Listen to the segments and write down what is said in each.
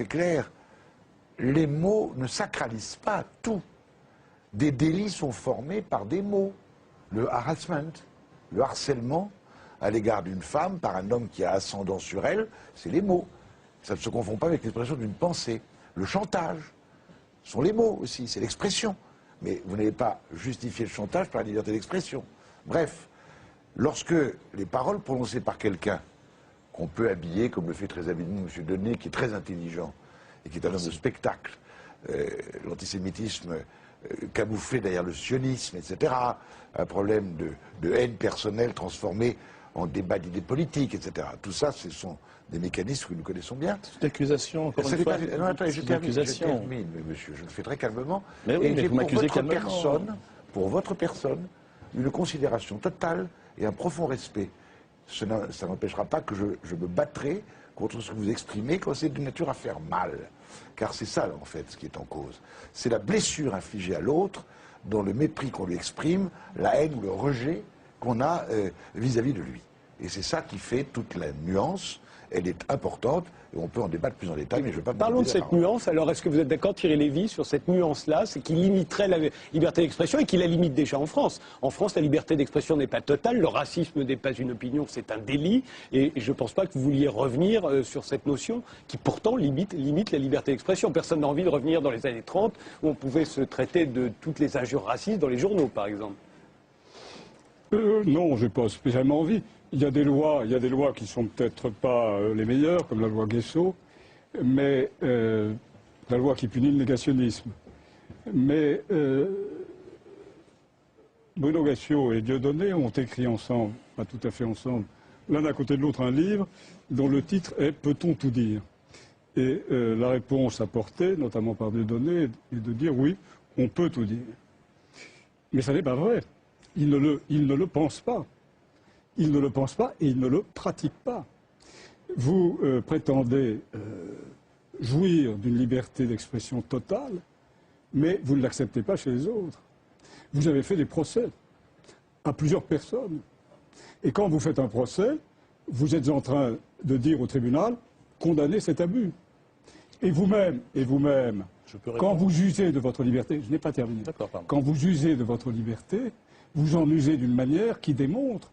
C'est clair, les mots ne sacralisent pas tout. Des délits sont formés par des mots. Le harassment, le harcèlement à l'égard d'une femme par un homme qui a ascendant sur elle, c'est les mots. Ça ne se confond pas avec l'expression d'une pensée. Le chantage, ce sont les mots aussi, c'est l'expression. Mais vous n'avez pas justifié le chantage par la liberté d'expression. Bref, lorsque les paroles prononcées par quelqu'un, qu'on peut habiller, comme le fait très habilement M. Denet, qui est très intelligent et qui est un homme de spectacle, l'antisémitisme camouflé derrière le sionisme, etc., un problème de haine personnelle transformé en débat d'idées politiques, etc. Tout ça, ce sont des mécanismes que nous connaissons bien. C'est une accusation, encore une fois. Non, attendez, je termine, monsieur, je le fais très calmement. Mais oui, mais vous m'accusez calmement. Pour votre personne, une considération totale et un profond respect. Ça n'empêchera pas que je me battrai contre ce que vous exprimez quand c'est de nature à faire mal. Car c'est ça, en fait, ce qui est en cause. C'est la blessure infligée à l'autre, dans le mépris qu'on lui exprime, la haine ou le rejet qu'on a vis-à-vis de lui. Et c'est ça qui fait toute la nuance. Elle est importante, et on peut en débattre plus en détail, mais je ne veux pas... Parlons de cette nuance, alors est-ce que vous êtes d'accord, Thierry Lévy, sur cette nuance-là, c'est qu'il limiterait la liberté d'expression et qu'il la limite déjà en France. En France, la liberté d'expression n'est pas totale, le racisme n'est pas une opinion, c'est un délit, et je ne pense pas que vous vouliez revenir sur cette notion qui pourtant limite la liberté d'expression. Personne n'a envie de revenir dans les années 30, où on pouvait se traiter de toutes les injures racistes dans les journaux, par exemple. Non, je n'ai pas spécialement envie. Il y a des lois qui sont peut-être pas les meilleures, comme la loi Guesso, mais la loi qui punit le négationnisme. Mais Bruno Guesso et Dieudonné ont écrit ensemble, pas tout à fait ensemble, l'un à côté de l'autre un livre dont le titre est « Peut-on tout dire ?» Et la réponse apportée, notamment par Dieudonné, est de dire oui, on peut tout dire. Mais ça n'est pas vrai. Il ne le pense pas. Il ne le pense pas et il ne le pratique pas. Vous prétendez jouir d'une liberté d'expression totale, mais vous ne l'acceptez pas chez les autres. Vous avez fait des procès à plusieurs personnes. Et quand vous faites un procès, vous êtes en train de dire au tribunal, condamnez cet abus. Et vous-même, quand vous usez de votre liberté, je n'ai pas terminé, quand vous usez de votre liberté, vous en usez d'une manière qui démontre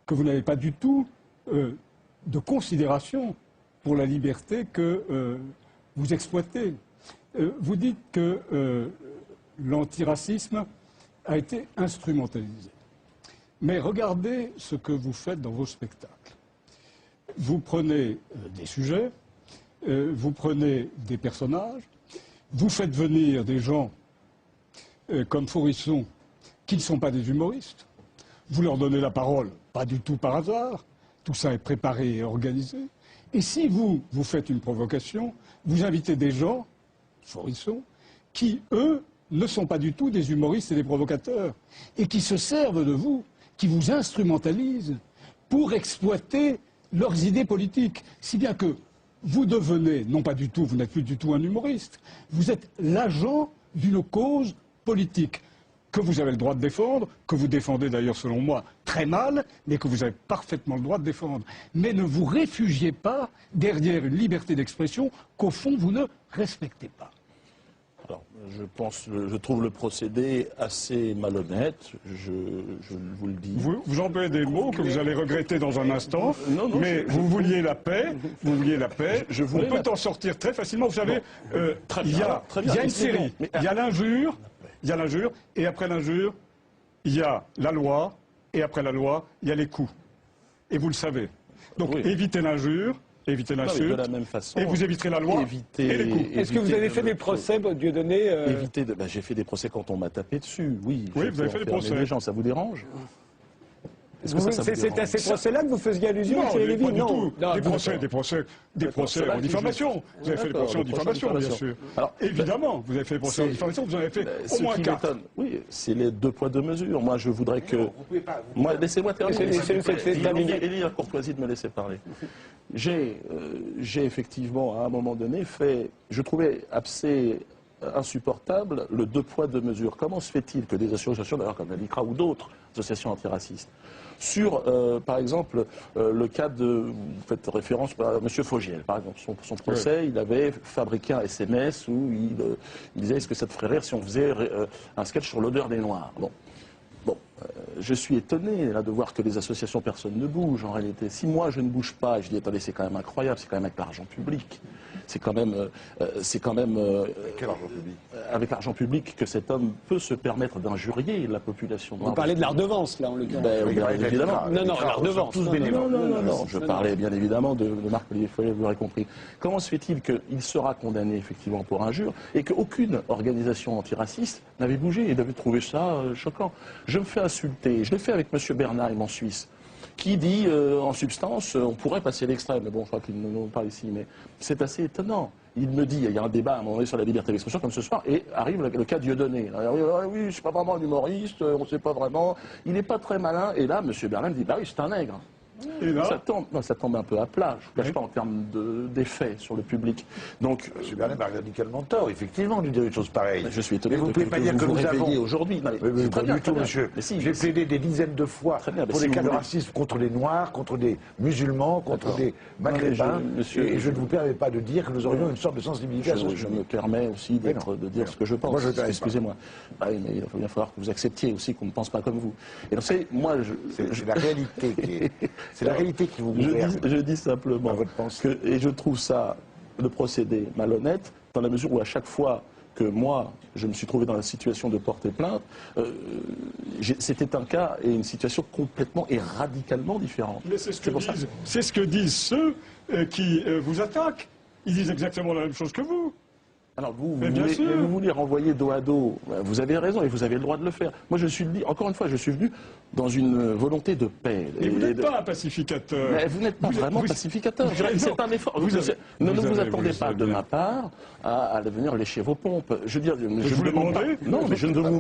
que vous n'avez pas du tout de considération pour la liberté que vous exploitez. Vous dites que l'antiracisme a été instrumentalisé. Mais regardez ce que vous faites dans vos spectacles. Vous prenez des sujets, vous prenez des personnages, vous faites venir des gens comme Faurisson, qui ne sont pas des humoristes. Vous leur donnez la parole, pas du tout par hasard. Tout ça est préparé et organisé. Et si vous faites une provocation, vous invitez des gens, Faurisson, qui, eux, ne sont pas du tout des humoristes et des provocateurs, et qui se servent de vous, qui vous instrumentalisent pour exploiter leurs idées politiques. Si bien que vous devenez, non pas du tout, vous n'êtes plus du tout un humoriste, vous êtes l'agent d'une cause politique que vous avez le droit de défendre, que vous défendez d'ailleurs selon moi très mal, mais que vous avez parfaitement le droit de défendre. Mais ne vous réfugiez pas derrière une liberté d'expression qu'au fond vous ne respectez pas. Alors, je trouve le procédé assez malhonnête, je vous le dis. Vous employez des mots que vous allez regretter dans un instant, mais vous vouliez la paix, on peut en sortir très facilement. Vous savez, il y a une série, il y a l'injure, et après l'injure, il y a la loi, et après la loi, il y a les coups. Et vous le savez. Donc évitez l'injure. Évitez l'insulte, de la même façon, et vous éviterez la loi et les coups. Est-ce que vous avez fait des procès, Dieudonné J'ai fait des procès quand on m'a tapé dessus, oui. Oui, vous avez fait des procès. Des gens, ça vous dérange? C'est à ces procès-là que vous faisiez allusion, Thierry Lévy? Non, pas du tout. Des procès en diffamation. Vous avez fait des procès en diffamation, bien sûr. Alors, évidemment, vous avez fait des procès en diffamation, vous en avez fait au moins 4. Oui, c'est les 2 poids 2 mesures. Moi, je voudrais que... Laissez-moi terminer. Il y a courtoisie de me laisser parler. J'ai effectivement, à un moment donné, fait... Je trouvais assez insupportable le deux poids, deux mesures. Comment se fait-il que des associations, d'ailleurs comme la LICRA ou d'autres associations antiracistes, sur, par exemple, le cas de, vous faites référence à M. Fogiel, par exemple, son procès, oui. Il avait fabriqué un SMS où il disait, est-ce que ça te ferait rire si on faisait un sketch sur l'odeur des Noirs? Bon, je suis étonné là, de voir que les associations, personne ne bouge en réalité. Si moi je ne bouge pas, je dis attendez, c'est quand même incroyable, c'est quand même avec l'argent public. C'est quand même. Quel argent public? Avec l'argent public que cet homme peut se permettre d'injurier la population noire. Vous parlez de la redevance, là, en l'occurrence. Bien évidemment. Non, la redevance. Non, je parlais bien évidemment de Marc-Olivier Fogiel, vous l'aurez compris. Comment se fait-il qu'il sera condamné effectivement pour injure et qu'aucune organisation antiraciste n'avait bougé et n'avait trouvé ça choquant? Je me fais insulter. Je l'ai fait avec M. Bernheim en Suisse, qui dit, en substance, on pourrait passer l'extrême, mais bon, je crois qu'ils ne l'ont pas ici, mais c'est assez étonnant. Il me dit, il y a un débat à un moment donné sur la liberté d'expression, comme ce soir, et arrive le cas Dieudonné. Oui, je ne suis pas vraiment un humoriste, on ne sait pas vraiment, il n'est pas très malin, et là, M. Bernheim dit, bah oui, c'est un nègre. Et là, ça tombe un peu à plat, je ne cache pas en termes d'effet sur le public. Donc, M. Bernheim a radicalement tort, effectivement, de dire une chose pareille. Je suis étonné mais vous ne pouvez pas dire que nous avons aujourd'hui. Pas du tout, monsieur. J'ai plaidé des dizaines de fois pour les cas de racisme contre les Noirs, contre des musulmans, contre des Maghrébins. Et je ne vous permets pas de dire que nous aurions une sorte de sensibilité à ce Je me permets aussi de dire ce que je pense. Excusez-moi. Ah oui, mais il va bien falloir que vous acceptiez aussi qu'on ne pense pas comme vous. Et donc, c'est la réalité qui est... C'est la réalité qui vous gouverne. Je dis simplement que, et je trouve ça, le procédé malhonnête, dans la mesure où à chaque fois que moi, je me suis trouvé dans la situation de porter plainte, c'était un cas et une situation complètement et radicalement différente. Mais c'est ce que disent ceux qui vous attaquent. Ils disent exactement la même chose que vous. Alors vous voulez renvoyer dos à dos, vous avez raison et vous avez le droit de le faire. Moi encore une fois, je suis venu dans une volonté de paix. Et vous n'êtes pas un pacificateur. Mais vous n'êtes pas vraiment pacificateur. C'est un effort. Ne vous attendez pas de ma part à venir lécher vos pompes. Je veux dire, je vous demande pas. Non, mais je ne vous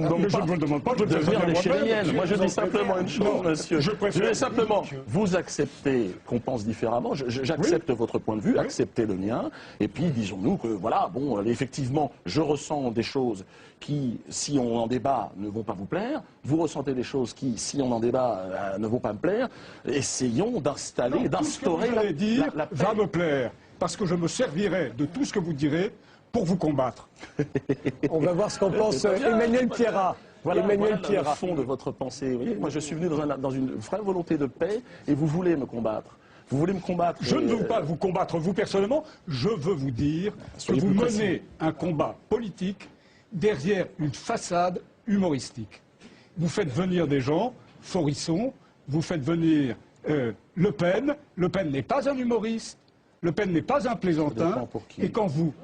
demande pas de venir lécher les miennes. Moi je dis simplement une chose, monsieur. Je vais simplement vous accepter qu'on pense différemment. J'accepte votre point de vue, acceptez le mien. Et puis disons-nous que voilà, bon, effectivement, je ressens des choses qui, si on en débat, ne vont pas vous plaire. Vous ressentez des choses qui, si on en débat, ne vont pas me plaire. Essayons d'instaurer la paix. Va me plaire, parce que je me servirai de tout ce que vous direz pour vous combattre. On va voir ce qu'en pense Emmanuel Pierrat. Voilà le fond de votre pensée. Vous voyez, moi, je suis venu dans une vraie volonté de paix et vous voulez me combattre. Vous voulez me combattre. Je ne veux pas vous combattre, vous personnellement. Je veux vous dire que vous menez un combat politique derrière une façade humoristique. Vous faites venir des gens, Forisson, vous faites venir Le Pen. Le Pen n'est pas un humoriste, Le Pen n'est pas un plaisantin. Et quand vous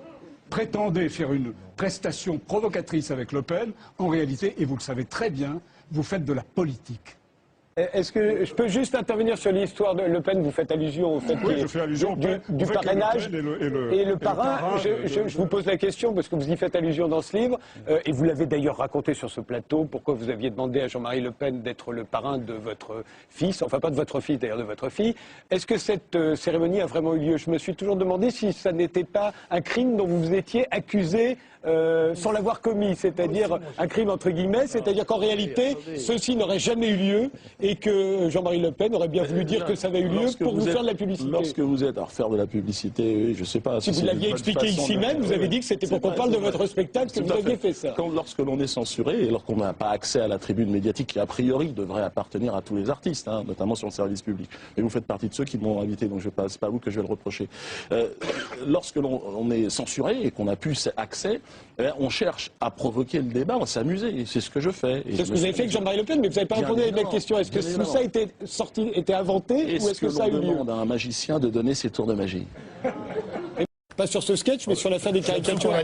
prétendez faire une prestation provocatrice avec Le Pen, en réalité, et vous le savez très bien, vous faites de la politique. Est-ce que je peux juste intervenir sur l'histoire de Le Pen? Vous faites allusion au fait du parrainage et le parrain. Je vous pose la question parce que vous y faites allusion dans ce livre et vous l'avez d'ailleurs raconté sur ce plateau. Pourquoi vous aviez demandé à Jean-Marie Le Pen d'être le parrain de votre fils, enfin pas de votre fils d'ailleurs, de votre fille. Est-ce que cette cérémonie a vraiment eu lieu? Je me suis toujours demandé si ça n'était pas un crime dont vous étiez accusé sans l'avoir commis, c'est-à-dire un crime entre guillemets, c'est-à-dire qu'en réalité, ceci n'aurait jamais eu lieu et que Jean-Marie Le Pen aurait bien voulu dire que ça avait eu lieu pour vous faire de la publicité. Lorsque vous êtes à refaire de la publicité, je ne sais pas si vous l'aviez expliqué ici même, vous avez dit que c'était pour qu'on parle de votre spectacle que vous aviez fait ça. Lorsque l'on est censuré et lorsqu'on n'a pas accès à la tribune médiatique qui, a priori, devrait appartenir à tous les artistes, hein, notamment sur le service public. Mais vous faites partie de ceux qui m'ont invité, donc c'est pas à vous que je vais le reprocher. Lorsque l'on est censuré et qu'on n'a plus accès, on cherche à provoquer le débat, à s'amuser. C'est ce que je fais. C'est ce que vous avez fait avec Jean-Marie Le Pen, mais vous n'avez pas répondu à ma question. Est-ce que tout ça était inventé ou est-ce que ça a eu lieu? Est-ce que l'on demande à un magicien de donner ses tours de magie? Pas sur ce sketch, mais sur l'affaire des caricatures.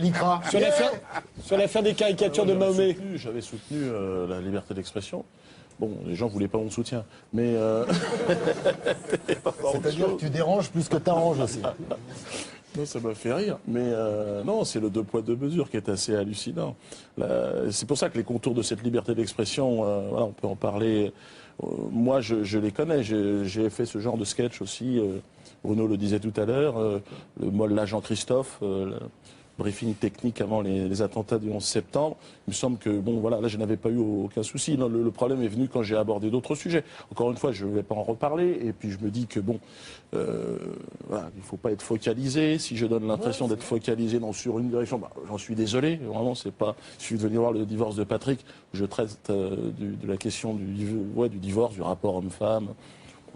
Sur l'affaire des caricatures de Mahomet. J'avais soutenu la liberté d'expression. Bon, les gens ne voulaient pas mon soutien, mais... C'est-à-dire que tu déranges plus que tu arranges aussi. Non, ça m'a fait rire, mais non, c'est le deux poids deux mesures qui est assez hallucinant. C'est pour ça que les contours de cette liberté d'expression, voilà, on peut en parler. Moi, je les connais, j'ai fait ce genre de sketch aussi. Bruno le disait tout à l'heure, le molle Jean-Christophe, briefing technique avant les attentats du 11 septembre. Il me semble que, bon, voilà, là, je n'avais pas eu aucun souci. Non, le problème est venu quand j'ai abordé d'autres sujets. Encore une fois, je ne vais pas en reparler. Et puis, je me dis que, bon, voilà, il ne faut pas être focalisé. Si je donne l'impression d'être focalisé sur une direction, bah, j'en suis désolé. Vraiment, c'est pas... Je suis venu voir le divorce de Patrick. Je traite de la question du divorce, du rapport homme-femme,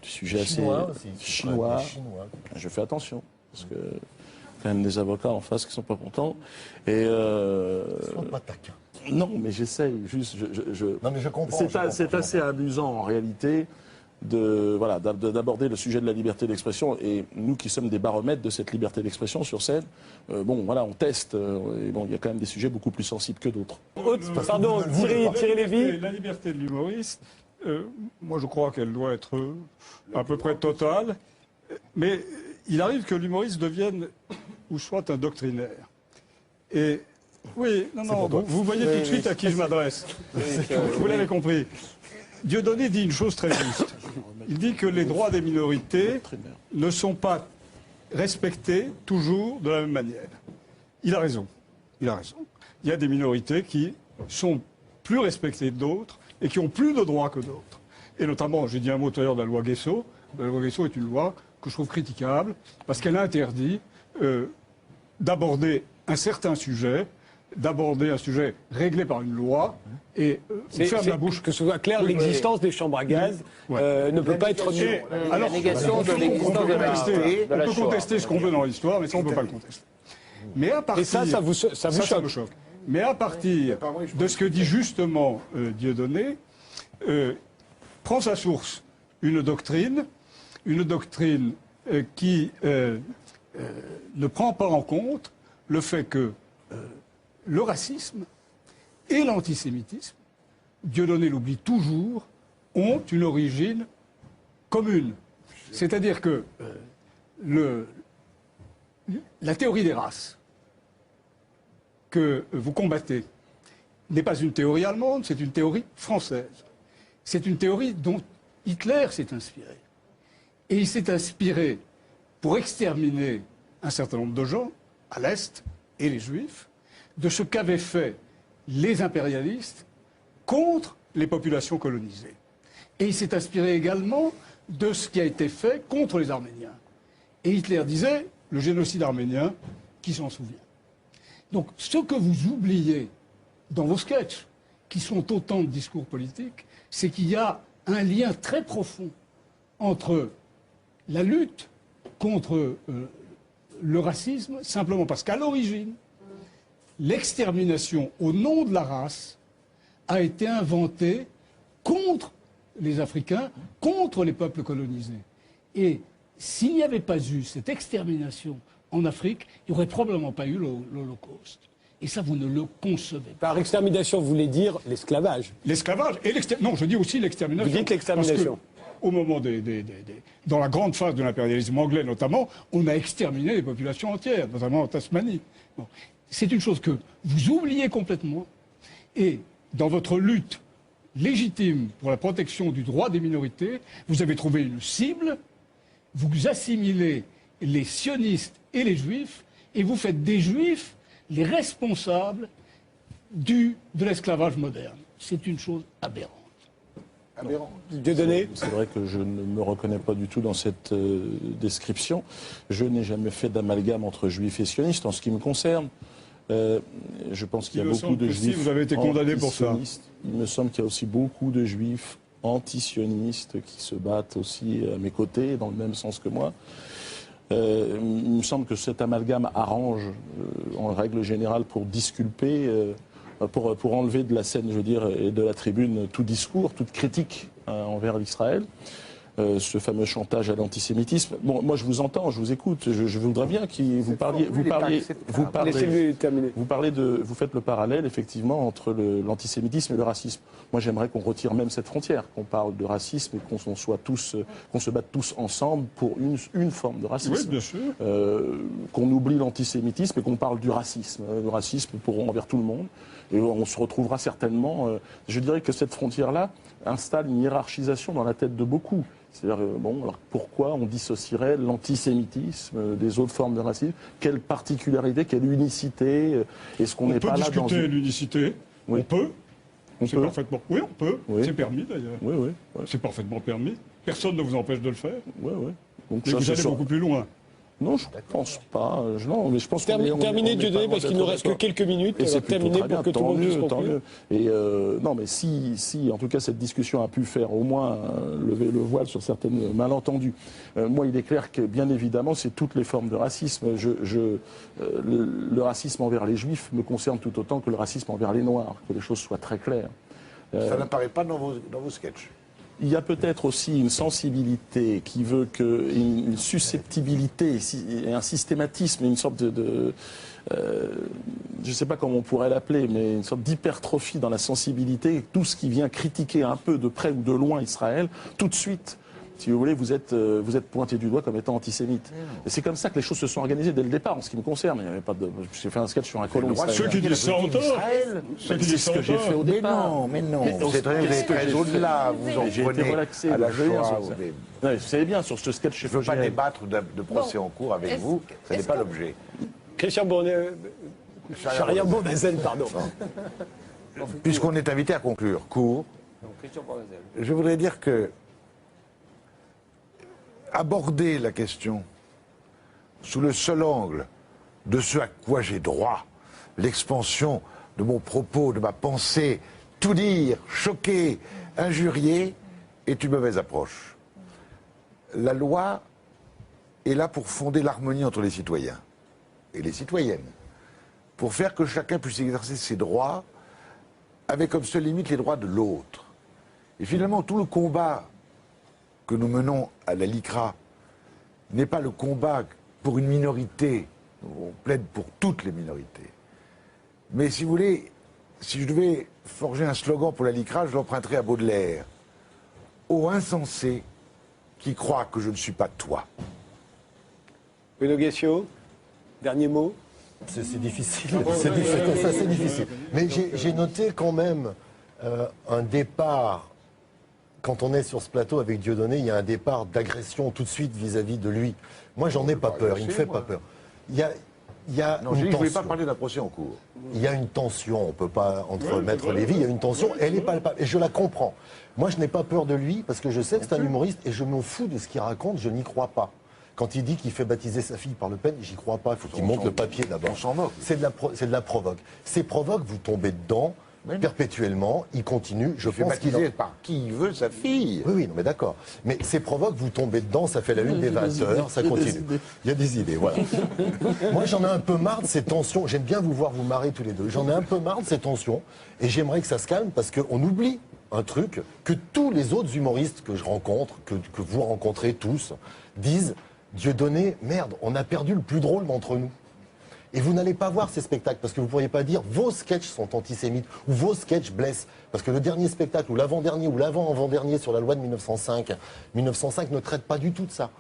du sujet Chinois assez aussi. chinois. Ouais, chinois. Je fais attention, parce que quand même des avocats en face qui sont pas contents. Et Sois pas taquin. non, mais j'essaye. Juste, Non, mais je comprends. c'est assez amusant en réalité d'aborder le sujet de la liberté d'expression. Et nous qui sommes des baromètres de cette liberté d'expression sur scène, bon, voilà, on teste. Et bon, il y a quand même des sujets beaucoup plus sensibles que d'autres. Pardon, Thierry Lévy. La liberté de l'humoriste, moi je crois qu'elle doit être à peu près totale. Mais il arrive que l'humoriste devienne ou soit un doctrinaire. Et oui, non, vous voyez tout de suite à qui je m'adresse. Vous l'avez compris. Dieudonné dit une chose très juste. Il dit que les droits des minorités ne sont pas respectés toujours de la même manière. Il a raison. Il a raison. Il y a des minorités qui sont plus respectées que d'autres et qui ont plus de droits que d'autres. Et notamment, j'ai dit un mot tout à l'heure de la loi Guesso. La loi Guesso est une loi que je trouve critiquable parce qu'elle interdit d'aborder un certain sujet, d'aborder un sujet réglé par une loi et on ferme la bouche. Que ce soit clair, l'existence des chambres à gaz ne peut pas être nulle. Alors, la négation de l'existence de la on peut Shoah. contester ce qu'on veut dans l'histoire, mais ça, on ne peut pas le contester. Mais à partir, Et ça vous choque. me choque. Mais à partir de ce que dit justement Dieudonné, prend sa source une doctrine qui ne prend pas en compte le fait que le racisme et l'antisémitisme, Dieudonné l'oublie toujours, ont une origine commune. C'est-à-dire que la théorie des races que vous combattez n'est pas une théorie allemande, c'est une théorie française. C'est une théorie dont Hitler s'est inspiré. Et il s'est inspiré pour exterminer un certain nombre de gens, à l'Est, et les Juifs, de ce qu'avaient fait les impérialistes contre les populations colonisées. Et il s'est inspiré également de ce qui a été fait contre les Arméniens. Et Hitler disait, le génocide arménien, qui s'en souvient? Donc, ce que vous oubliez dans vos sketchs, qui sont autant de discours politiques, c'est qu'il y a un lien très profond entre la lutte contre le racisme, simplement parce qu'à l'origine, l'extermination au nom de la race a été inventée contre les Africains, contre les peuples colonisés. Et s'il n'y avait pas eu cette extermination en Afrique, il n'y aurait probablement pas eu l'Holocauste. Et ça, vous ne le concevez pas. Par extermination, vous voulez dire l'esclavage. L'esclavage et l'extermination. Non, je dis aussi l'extermination. Vous dites l'extermination. Au moment dans la grande phase de l'impérialisme anglais notamment, on a exterminé des populations entières, notamment en Tasmanie. Bon. C'est une chose que vous oubliez complètement. Et dans votre lutte légitime pour la protection du droit des minorités, vous avez trouvé une cible, vous assimilez les sionistes et les juifs, et vous faites des juifs les responsables de l'esclavage moderne. C'est une chose aberrante. Dieudonné. C'est vrai que je ne me reconnais pas du tout dans cette description. Je n'ai jamais fait d'amalgame entre juifs et sionistes en ce qui me concerne. Je pense qu'il y a beaucoup de juifs. Si vous avez été condamné pour ça. Il me semble qu'il y a aussi beaucoup de juifs anti-sionistes qui se battent aussi à mes côtés, dans le même sens que moi. Il me semble que cet amalgame arrange, en règle générale, pour disculper, pour enlever de la scène, je veux dire, et de la tribune tout discours, toute critique envers l'Israël. Ce fameux chantage à l'antisémitisme. Bon, moi je vous entends, je vous écoute, je voudrais bien que vous faites le parallèle effectivement entre l'antisémitisme et le racisme. Moi j'aimerais qu'on retire même cette frontière, qu'on parle de racisme et qu'on se batte tous ensemble pour une forme de racisme. Oui, bien sûr. Qu'on oublie l'antisémitisme et qu'on parle du racisme envers tout le monde. Et on se retrouvera certainement. Je dirais que cette frontière-là installe une hiérarchisation dans la tête de beaucoup. C'est-à-dire, bon, alors pourquoi on dissocierait l'antisémitisme des autres formes de racisme? Quelle particularité, quelle unicité? Est-ce qu'on n'est pas là dans On peut discuter l'unicité. Oui. On peut. C'est peut. parfaitement. Oui, on peut. Oui. C'est permis d'ailleurs. Oui, oui. C'est parfaitement permis. Personne ne vous empêche de le faire. Oui, oui. Donc, Et ça, vous c'est allez sur- beaucoup plus loin. Non, je pense pas. Non, mais je pense qu'on est- on est- Terminez, on est Dieudonné, pas parce qu'il loin nous reste que d'être quelques minutes. Et On va c'est plutôt terminer très bien, pour que tout le tant monde puisse mieux, tant conclure. mieux. Et non, mais si, en tout cas, cette discussion a pu faire au moins lever le voile sur certaines malentendus. Moi, il est clair que, bien évidemment, c'est toutes les formes de racisme. Le racisme envers les Juifs me concerne tout autant que le racisme envers les Noirs, que les choses soient très claires. Ça n'apparaît pas dans vos sketchs. Il y a peut-être aussi une sensibilité qui veut que une susceptibilité et un systématisme, une sorte de je ne sais pas comment on pourrait l'appeler, mais une sorte d'hypertrophie dans la sensibilité. Tout ce qui vient critiquer un peu de près ou de loin Israël, tout de suite, si vous voulez, vous êtes pointé du doigt comme étant antisémite. Et c'est comme ça que les choses se sont organisées dès le départ, en ce qui me concerne. Il n'y avait pas de. J'ai fait un sketch sur un colon israélien. Ceux qui disent ça ont tort. Ceux qui C'est disent ce ça que ont j'ai fait tort. au Mais départ. non, mais non. Mais Vous êtes qu'est-ce que très j'ai au-delà. fait Vous en J'ai été prenez relaxé, à la je veux dire, Shoah. sur ça. Non, mais vous savez bien, sur ce sketch, Je ne veux pas débattre de procès en cours avec vous. Ce n'est pas l'objet. Christian Charia Bournazel, pardon. Puisqu'on est invité à conclure court, je voudrais dire que aborder la question sous le seul angle de ce à quoi j'ai droit, l'expansion de mon propos, de ma pensée, tout dire, choquer, injurier, est une mauvaise approche. La loi est là pour fonder l'harmonie entre les citoyens et les citoyennes, pour faire que chacun puisse exercer ses droits avec comme seule limite les droits de l'autre. Et finalement, tout le combat que nous menons à la LICRA n'est pas le combat pour une minorité, on plaide pour toutes les minorités. Mais si vous voulez, si je devais forger un slogan pour la LICRA, je l'emprunterais à Baudelaire. Ô insensé qui croit que je ne suis pas toi. Bruno Guessio, dernier mot. C'est difficile. C'est difficile. Mais j'ai noté quand même un départ. Quand on est sur ce plateau avec Dieudonné, il y a un départ d'agression tout de suite vis-à-vis de lui. Moi, j'en ai pas peur. Il me fait pas peur. Il y a Non, une je ne voulais pas tension. parler d'un procès en cours. Il y a une tension, on ne peut pas, entre Maître Lévy, il y a une tension, elle est palpable, et je la comprends. Moi, je n'ai pas peur de lui, parce que je sais que c'est un humoriste, et je m'en fous de ce qu'il raconte, je n'y crois pas. Quand il dit qu'il fait baptiser sa fille par Le Pen, j'y crois pas, il faut qu'il monte le papier d'abord. On s'en moque. C'est de la provoque. Ces provoques, vous tombez dedans, perpétuellement, il continue, je Il fait pense qu'il baptiser par qui il veut sa fille. oui, non, mais d'accord. Mais ces provoques, vous tombez dedans, ça fait la une des 20 heures, ça continue. Il y a des idées, voilà. Moi, j'en ai un peu marre de ces tensions. J'aime bien vous voir vous marrer tous les deux. J'en ai un peu marre de ces tensions. Et j'aimerais que ça se calme parce qu'on oublie un truc que tous les autres humoristes que je rencontre, que vous rencontrez tous, disent Dieudonné, merde, on a perdu le plus drôle d'entre nous. Et vous n'allez pas voir ces spectacles parce que vous ne pourriez pas dire vos sketchs sont antisémites ou vos sketchs blessent. Parce que le dernier spectacle ou l'avant-dernier ou l'avant-avant-dernier sur la loi de 1905 ne traite pas du tout de ça.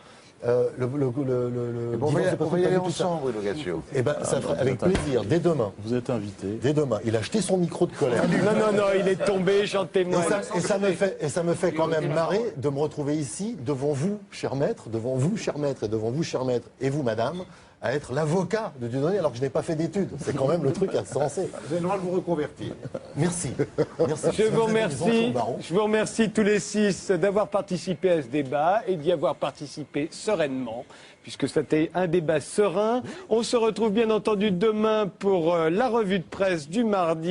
On va y aller ensemble, Bruno Guessio. Eh ben, ça fera avec plaisir, dès demain. Vous êtes invité. Dès demain. Il a jeté son micro de colère. Non, il est tombé, j'en témoigne. Et ça me fait quand même marrer de me retrouver ici, devant vous, cher maître, et devant vous, cher maître, et vous, madame, à être l'avocat de Dieudonné alors que je n'ai pas fait d'études. C'est quand même le truc à sensé. Vous avez le droit de vous reconvertir. Merci. Merci. Je vous remercie, Baron. je vous remercie tous les 6 d'avoir participé à ce débat et d'y avoir participé sereinement, puisque c'était un débat serein. On se retrouve bien entendu demain pour la revue de presse du mardi.